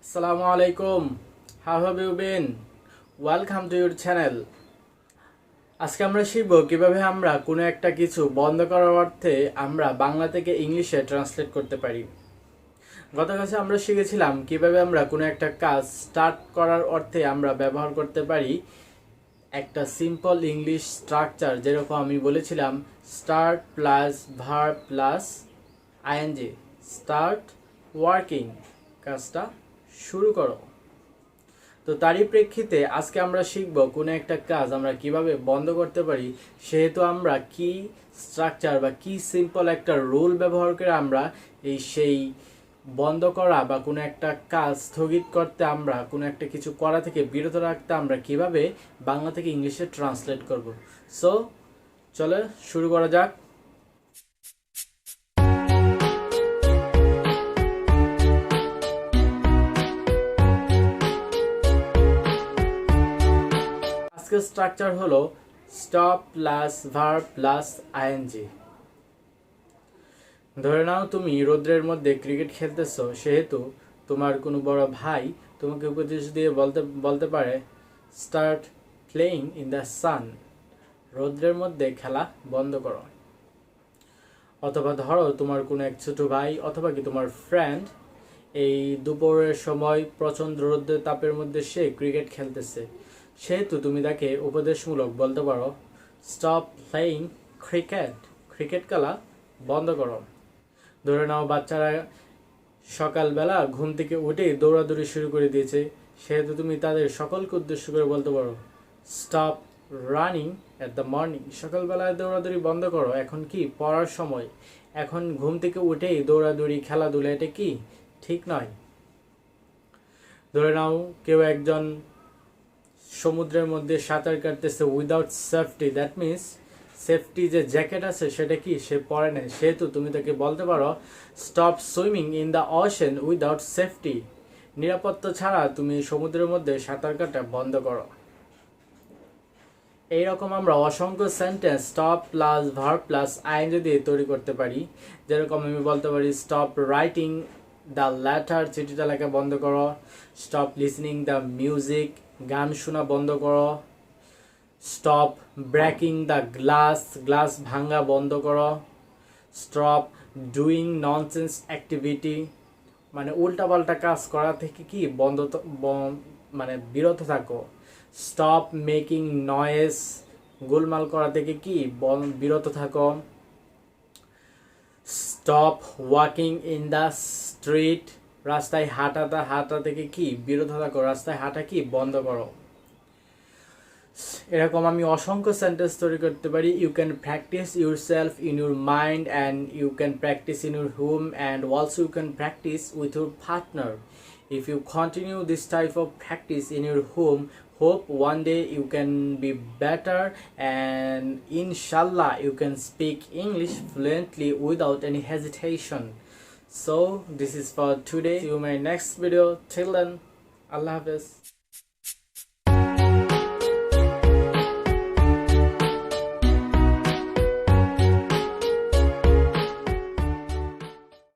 Assalamualaikum. How have you been? Welcome to your channel. আজকে আমরা শিখব কিভাবে আমরা কোনো একটা কিছু বন্ধ করার অর্থে আমরা বাংলা থেকে ইংলিশে ট্রান্সলেট করতে পারি। গত ক্লাসে আমরা শিখেছিলাম কিভাবে আমরা কোনো একটা কাজ স্টার্ট করার অর্থে আমরা ব্যবহার করতে পারি একটা সিম্পল ইংলিশ স্ট্রাকচার, যেরকম আমি বলেছিলাম start plus verb plus ING. Start working, কাজটা শুরু করো। তো তারই প্রেক্ষিতে আজকে আমরা শিখব কোনো একটা কাজ আমরা কিভাবে বন্ধ করতে পারি, সেহেতু আমরা কি স্ট্রাকচার বা কি সিম্পল একটা রুল ব্যবহার করে আমরা সেই বন্ধ করা বা কোনো একটা কাজ স্থগিত করতে, আমরা কোনো একটা কিছু করা থেকে বিরত রাখতে আমরা কিভাবে বাংলা থেকে ইংলিশে ট্রান্সলেট করব। সো চলো শুরু করা যাক। আজকের স্ট্রাকচার হলো stop plus verb plus ING. ধরে নাও তুমি রোদ্রের মধ্যে ক্রিকেট খেলতেছো, সেহেতু তোমার কোনো বড় ভাই তোমাকে উপদেশ দিয়ে বলতে পারে start playing in the sun, রোদ্রের মধ্যে খেলা বন্ধ করো। অথবা ধরো তোমার কোনো এক ছোট ভাই অথবা কি তোমার ফ্রেন্ড এই দুপুরের সময় প্রচণ্ড রোদ্রের তাপের মধ্যে সে ক্রিকেট খেলতেছে, সেহেতু তুমি তাকে উপদেশমূলক বলতে পারো স্টপ প্লেয়িং ক্রিকেট, ক্রিকেট খেলা বন্ধ করো। ধরে নাও বাচ্চারা সকালবেলা ঘুম থেকে উঠেই দৌড়াদৌড়ি শুরু করে দিয়েছে, সেহেতু তুমি তাদের সকলকে উদ্দেশ্য করে বলতে পারো stop running at the morning, সকালবেলায় দৌড়াদৌড়ি বন্ধ করো, এখন কি পড়ার সময়, এখন ঘুম থেকে উঠেই দৌড়াদৌড়ি খেলাধুলা এটা কি ঠিক নয়। ধরে নাও কেউ একজন সমুদ্রের মধ্যে সাঁতার কাটতেছে without safety, that means safety যে জ্যাকেট আছে সেটা কি সে পরে নেয়, সেহেতু তুমি তাকে বলতে পারো stop swimming in the ocean without safety, নিরাপত্তা ছাড়া তুমি সমুদ্রের মধ্যে সাঁতার কাটা বন্ধ করো। এইরকম আমরা অসংখ্য sentence stop plus verb plus ING দিয়ে তৈরি করতে পারি। যেরকম আমি বলতে পারি স্টপ রাইটিং দ্য লেটার, চিঠিটা লেখা বন্ধ করো। স্টপ লিসনিং দ্য মিউজিক, গান শোনা বন্ধ করো। Stop breaking the glass, glass ভাঙা বন্ধ করো। স্টপ ডুইং ননসেন্স অ্যাক্টিভিটি, মানে উল্টাপাল্টা কাজ করা থেকে কি মানে বিরত থাকো। স্টপ মেকিং নয়েজ, গোলমাল করা থেকে কি বিরত থাকো। Stop walking in the street, রাস্তায় হাঁটা থেকে কি বিরত থাকো, রাস্তায় হাঁটা কি বন্ধ করো। এরকম আমি অসংখ্য সেন্টেন্স তৈরি করতে পারি। You can practise yourself in your mind and you can practise in your home and also you can practise with your partner. If you continue this type of practice in your home, hope one day you can be better and inshallah you can speak English fluently without any hesitation. So this is for today. See you in my next video. Till then, Allah Hafiz.